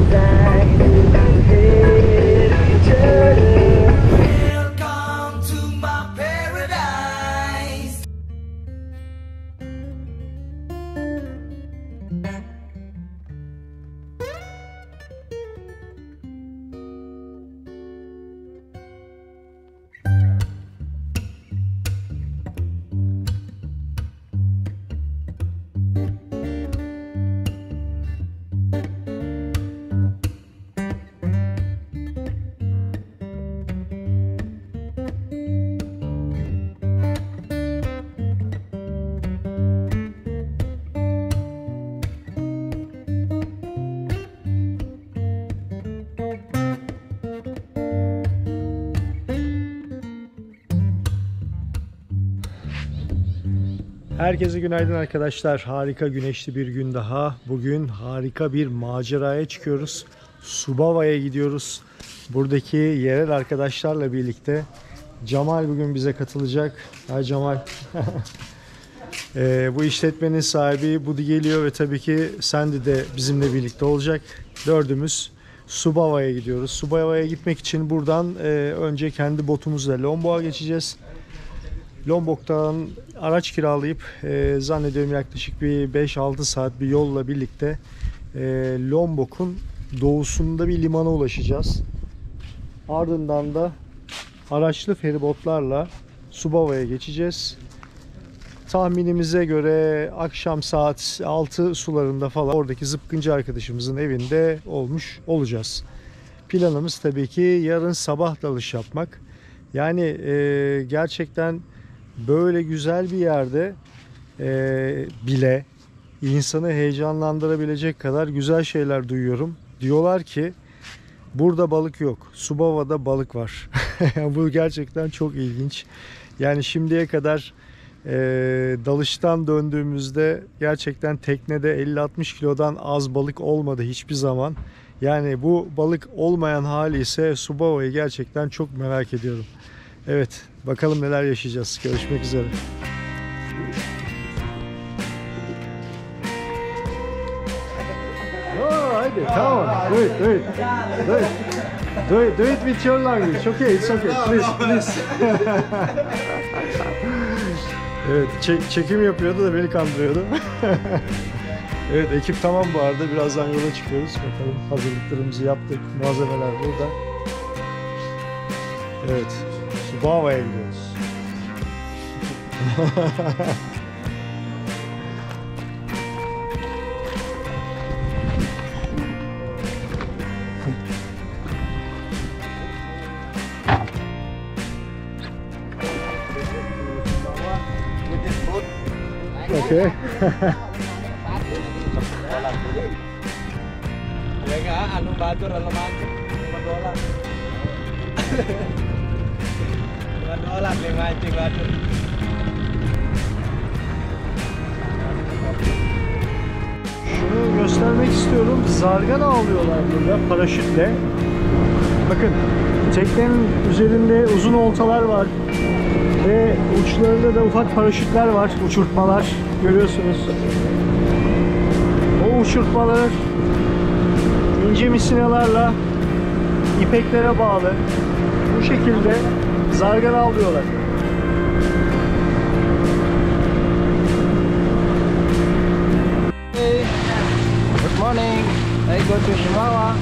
Welcome to my paradise. Herkese günaydın arkadaşlar. Harika güneşli bir gün daha. Bugün harika bir maceraya çıkıyoruz. Subava'ya gidiyoruz. Buradaki yerel arkadaşlarla birlikte. Cemal bugün bize katılacak. Hay Cemal. Bu işletmenin sahibi Budi geliyor ve tabii ki Sandy de bizimle birlikte olacak. Dördümüz Subava'ya gidiyoruz. Subava'ya gitmek için buradan önce kendi botumuzla Lombok'a geçeceğiz. Lombok'tan araç kiralayıp zannediyorum yaklaşık bir 5-6 saat bir yolla birlikte Lombok'un doğusunda bir limana ulaşacağız. Ardından da araçlı feribotlarla Subava'ya geçeceğiz. Tahminimize göre akşam saat 6 sularında falan oradaki zıpkıncı arkadaşımızın evinde olmuş olacağız. Planımız tabii ki yarın sabah dalış yapmak. Yani gerçekten böyle güzel bir yerde bile insanı heyecanlandırabilecek kadar güzel şeyler duyuyorum. Diyorlar ki burada balık yok, Subava'da balık var. Bu gerçekten çok ilginç. Yani şimdiye kadar dalıştan döndüğümüzde gerçekten teknede 50-60 kilodan az balık olmadı hiçbir zaman. Yani bu balık olmayan hali ise Subava'yı gerçekten çok merak ediyorum. Evet, bakalım neler yaşayacağız. Görüşmek üzere. Oh, haydi, come on, do it, do it, do it. Do it with your language. Okay, it's okay. Please. Evet, çekim yapıyordu da beni kandırıyordu. Evet, ekip tamam bu arada. Birazdan yola çıkıyoruz. Bakalım hazırlıklarımızı yaptık. Malzemeler burada. Evet, Subava'ya gidiyoruz. Okay. Ya nga, anong badur, alaman? $5. $5, 5 anjing badur. Şunu göstermek istiyorum. Zargana alıyorlar burada paraşütle. Bakın, teknenin üzerinde uzun oltalar var. Ve uçlarında da ufak paraşütler var, uçurtmalar görüyorsunuz. O uçurtmalar ince misinalarla ipeklere bağlı. Bu şekilde zargana avlıyorlar. Hey, good morning. I go to Shimawa.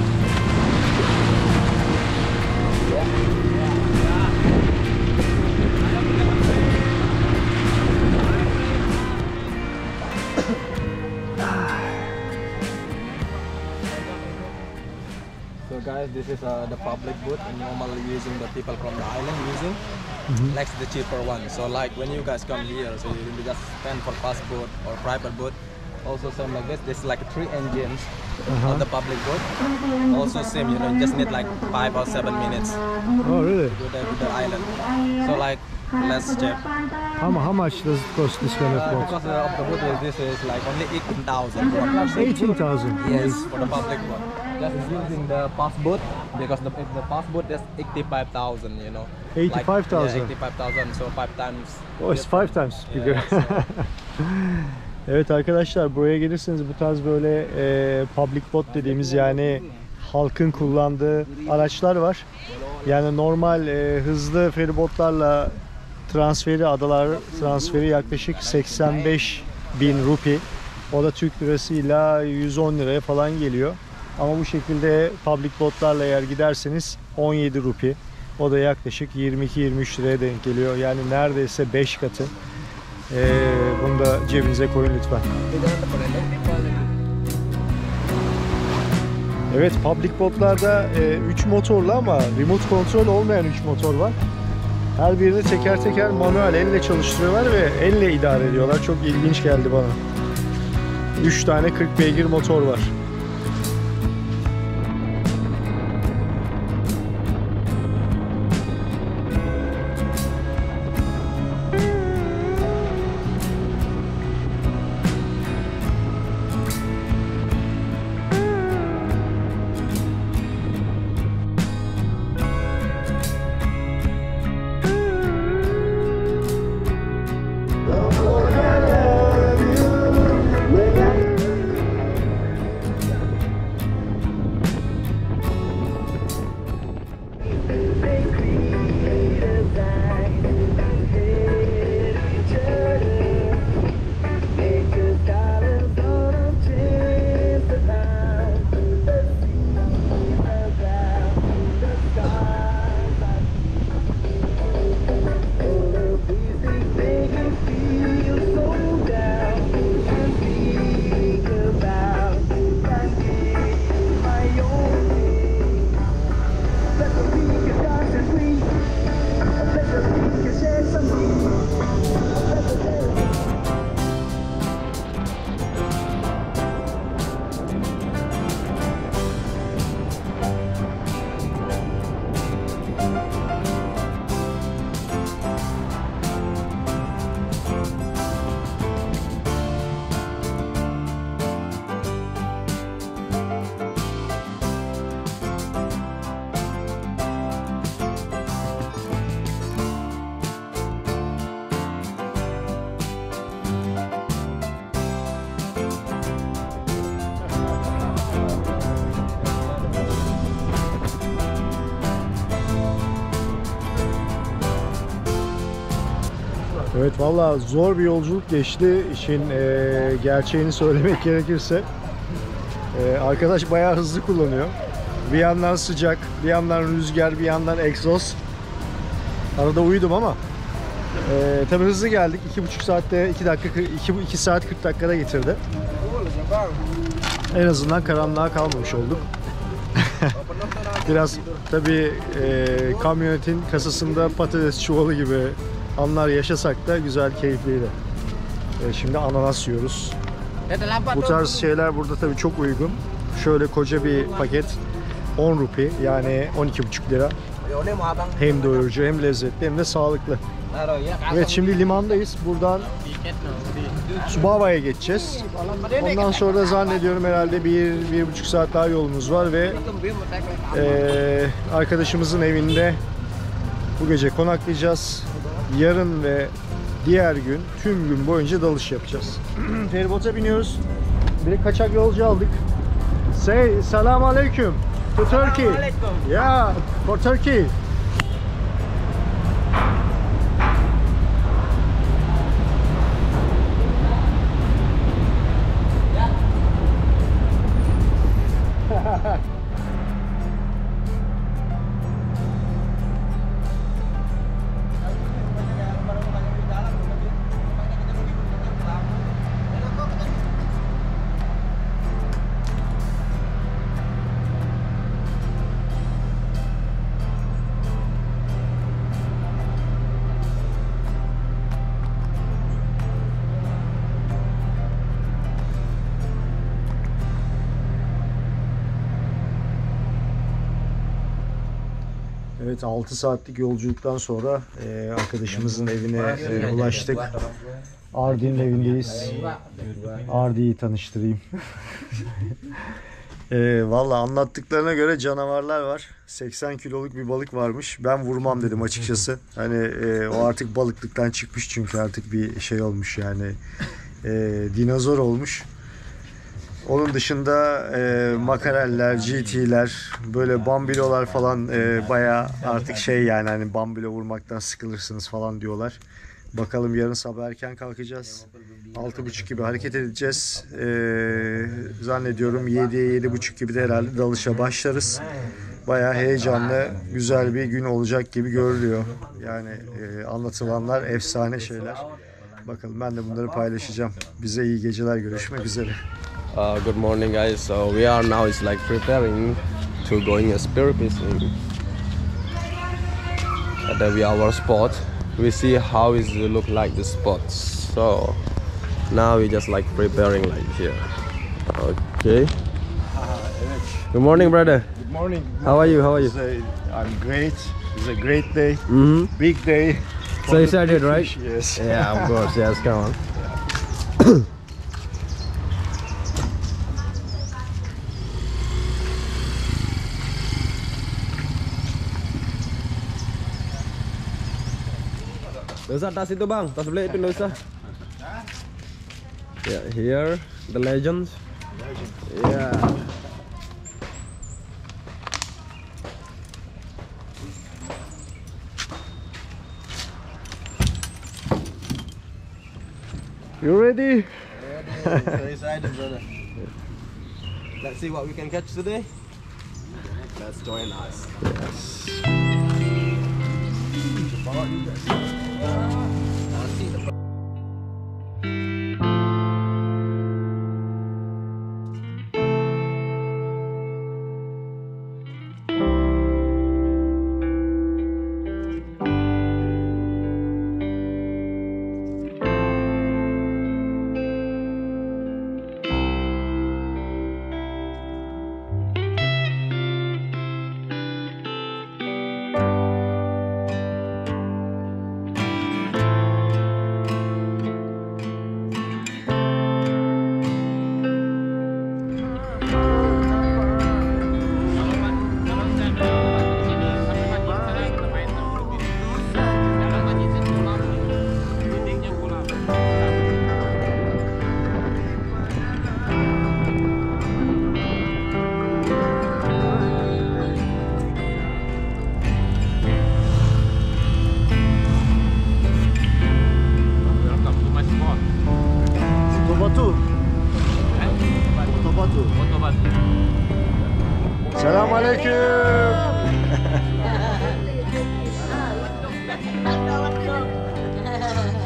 So guys, this is the public boat, and normally using the people from the island using. Like the cheaper one. So like when you guys come here, so you just spend for passport or private boat. Also same like this. This is like 3 engines on the public boat. Also same, you know, you just need like 5 or 7 minutes. Oh really? To the island. So like less cheap. How much does it cost this kind of boat? Because of the boat, this is like only 18,000. 18,000. Yes, for the public boat. Just using the passport, because the passport is 85,000, you know. 85,000. Like, yeah, 85,000, so 5 times. Oh, it's 5 times bigger. Yeah, Evet arkadaşlar, buraya gelirseniz bu tarz böyle public boat dediğimiz, yani halkın kullandığı araçlar var. Yani normal hızlı feribotlarla adalar transferi yaklaşık 85.000 rupi. O da Türk lirasıyla 110 liraya falan geliyor. Ama bu şekilde public botlarla eğer giderseniz 17 rupi. O da yaklaşık 22-23 liraya denk geliyor. Yani neredeyse 5 katı. Bunu da cebinize koyun lütfen. Evet, public botlarda 3 motorlu ama remote kontrol olmayan 3 motor var. Her birini teker teker manuel elle çalıştırıyorlar ve elle idare ediyorlar. Çok ilginç geldi bana. 3 tane 40 beygir motor var. Evet, valla zor bir yolculuk geçti. İşin gerçeğini söylemek gerekirse. Arkadaş bayağı hızlı kullanıyor. Bir yandan sıcak, bir yandan rüzgar, bir yandan egzoz. Arada uyudum ama tabii hızlı geldik. 2,5 saatte 2 saat 40 dakikada getirdi. En azından karanlığa kalmamış olduk. Biraz tabii kamyonetin kasasında patates çuvalı gibi anlar yaşasak da güzel, keyifliydi. Şimdi ananas yiyoruz. Bu tarz şeyler burada tabii çok uygun. Şöyle koca bir paket 10 rupi, yani 12,5 lira. Hem doyurucu, hem lezzetli, hem de sağlıklı. Evet, şimdi limandayız. Buradan Subava'ya geçeceğiz. Ondan sonra da zannediyorum herhalde 1-1,5 saat daha yolumuz var ve arkadaşımızın evinde bu gece konaklayacağız. Yarın ve diğer gün tüm gün boyunca dalış yapacağız. Feribota biniyoruz. Bir kaçak yolcu aldık. Say salam aleyküm to Turkey. Yeah, for Turkey. Evet, 6 saatlik yolculuktan sonra arkadaşımızın evine ulaştık. Ardi'nin evindeyiz. Ardi'yi tanıştırayım. Valla anlattıklarına göre canavarlar var. 80 kiloluk bir balık varmış. Ben vurmam dedim açıkçası. Hani o artık balıklıktan çıkmış, çünkü artık bir şey olmuş yani. Dinozor olmuş. Onun dışında makareller, GT'ler, böyle bambilolar falan bayağı artık şey yani hani bambilo vurmaktan sıkılırsınız falan diyorlar. Bakalım yarın sabah erken kalkacağız. 6.30 gibi hareket edeceğiz. Zannediyorum 7'ye 7.30 gibi de herhalde dalışa başlarız. Bayağı heyecanlı, güzel bir gün olacak gibi görülüyor. Yani anlatılanlar efsane şeyler. Bakalım ben de bunları paylaşacağım. Bize iyi geceler, görüşmek üzere. Good morning, guys. So we are now is like preparing to going a spear fishing at our spot. We see how is it look like the spot. So now we just like preparing like here. Okay. Good morning, brother. Good morning. How are you? How are you? I'm great. It's a great day. Big day. So excited, right? Yes. Yeah, of course. Yes, come on. Nggak usah tas itu bang, tas beli itu nggak usah. Yeah, here the legends. Yeah. You ready? Very excited, brother. Let's see what we can catch today. Let's join us. Selamünaleyküm.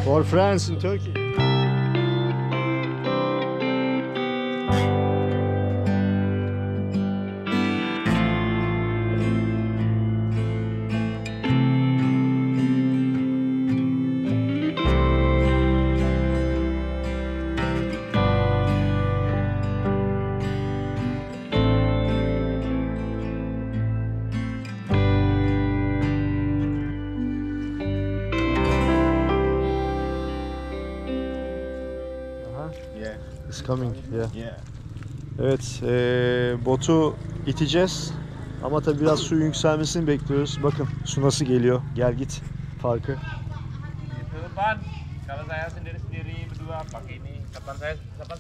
For friends in Turkey. It's coming. Yeah. Evet, botu iteceğiz. Ama tabii biraz suyun yükselmesini bekliyoruz. Bakın su nasıl geliyor. Gel git farkı. Depan, kalau saya sendiri berdua pakai ini. Kapan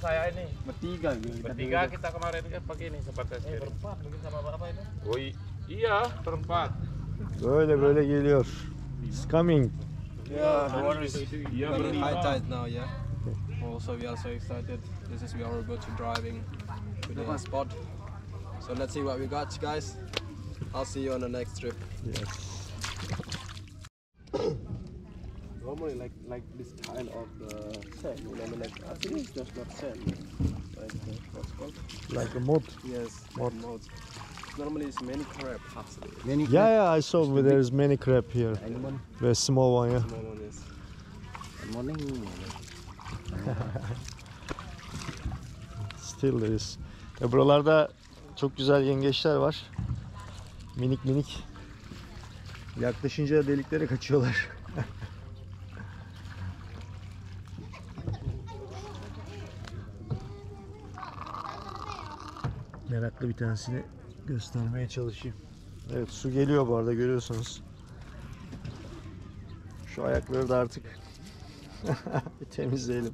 saya ini? Bertiga kita kemarin kan pakai ini sempat tes. Berempat mungkin sama apa itu? Oh iya, berempat. Böyle geliyor. It's coming. Yeah, the water is high tide now. Yeah. Also, we are so excited. This is we are about to driving to the spot. So let's see what we got, guys. I'll see you on the next trip. Yes. Normally, like this kind of sand, you know, like I think it's just not sand. Like what's called? Like a mod. Yes, Mod. modes. Normally, it's many crab huts. Yeah, I saw there is many crab here. Very small one, yeah. Small one is. Still there is. Buralarda çok güzel yengeçler var. Minik. Yaklaşınca deliklere kaçıyorlar. Meraklı bir tanesini göstermeye çalışayım. Evet, su geliyor bu arada, görüyorsunuz. Şu ayakları da artık bir temizleyelim.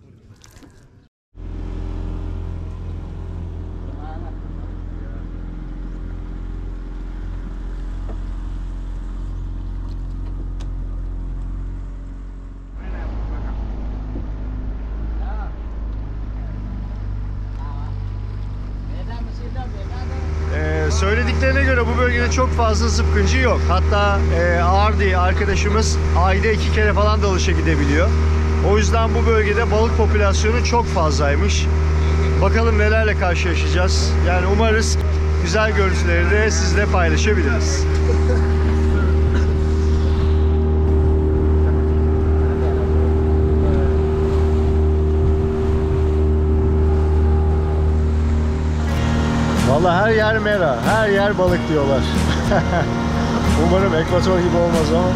Söylediklerine göre bu bölgede çok fazla zıpkıncı yok. Hatta Ardi arkadaşımız ayda 2 kere falan dalışa gidebiliyor. O yüzden bu bölgede balık popülasyonu çok fazlaymış. Bakalım nelerle karşılaşacağız. Yani umarız güzel görüntüleri de sizle paylaşabiliriz. Vallahi her yer mera, her yer balık diyorlar. Umarım ekvator gibi olmaz ama.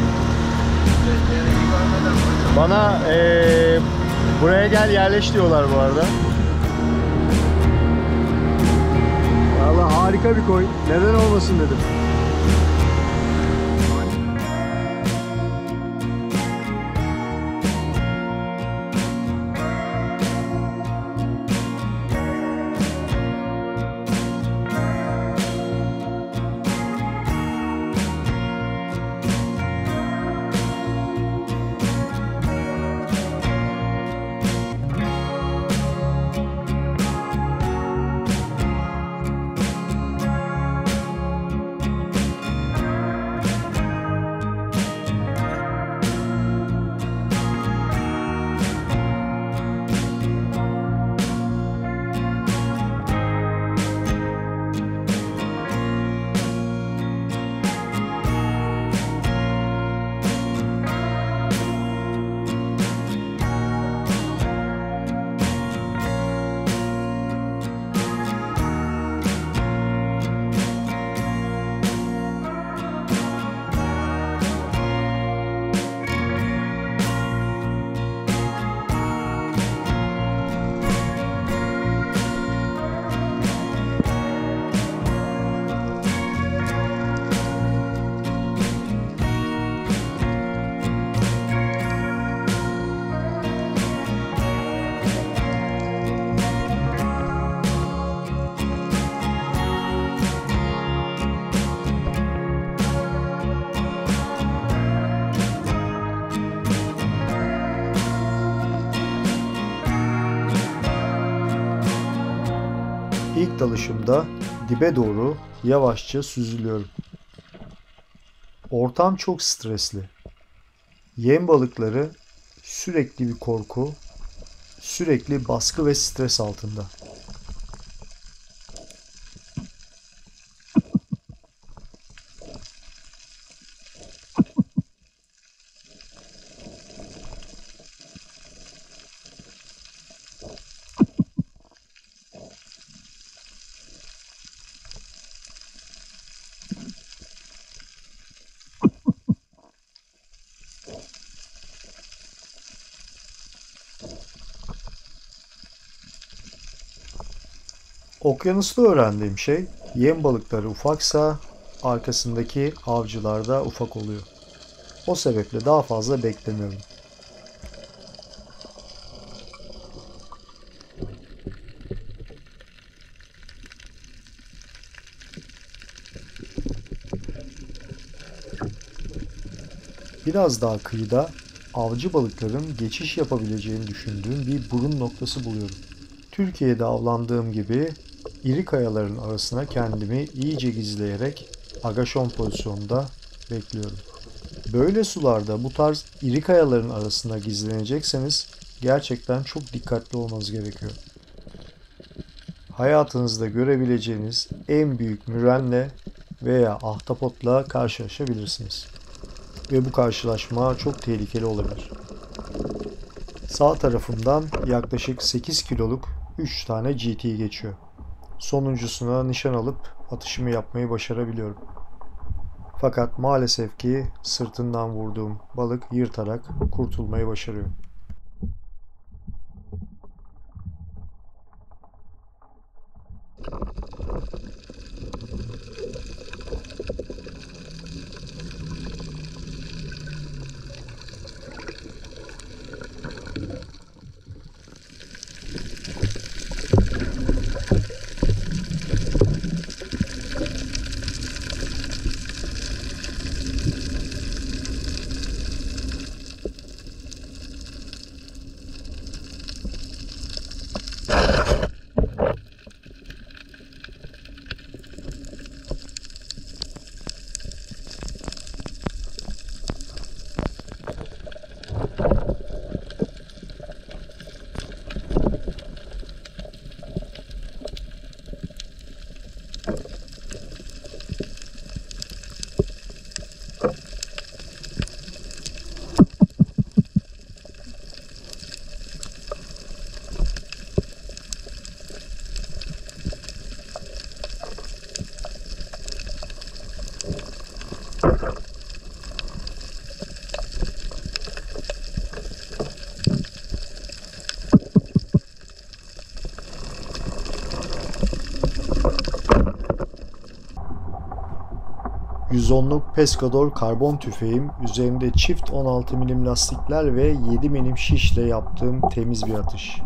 Bana buraya gel yerleş diyorlar bu arada. Vallahi harika bir koy. Neden olmasın dedim. İlk dalışımda dibe doğru yavaşça süzülüyorum. Ortam çok stresli. Yem balıkları sürekli bir korku, sürekli baskı ve stres altında. Okyanusta öğrendiğim şey, yem balıkları ufaksa arkasındaki avcılar da ufak oluyor. O sebeple daha fazla beklemiyorum. Biraz daha kıyıda avcı balıkların geçiş yapabileceğini düşündüğüm bir burun noktası buluyorum. Türkiye'de avlandığım gibi iri kayaların arasına kendimi iyice gizleyerek agaşon pozisyonunda bekliyorum. Böyle sularda bu tarz iri kayaların arasında gizlenecekseniz gerçekten çok dikkatli olmanız gerekiyor. Hayatınızda görebileceğiniz en büyük mürenle veya ahtapotla karşılaşabilirsiniz. Ve bu karşılaşma çok tehlikeli olabilir. Sağ tarafımdan yaklaşık 8 kiloluk 3 tane GT geçiyor. Sonuncusuna nişan alıp atışımı yapmayı başarabiliyorum. Fakat maalesef ki sırtından vurduğum balık yırtarak kurtulmayı başarıyor. 110'luk Pescador karbon tüfeğim, üzerinde çift 16 milim lastikler ve 7 milim şişle yaptığım temiz bir atış.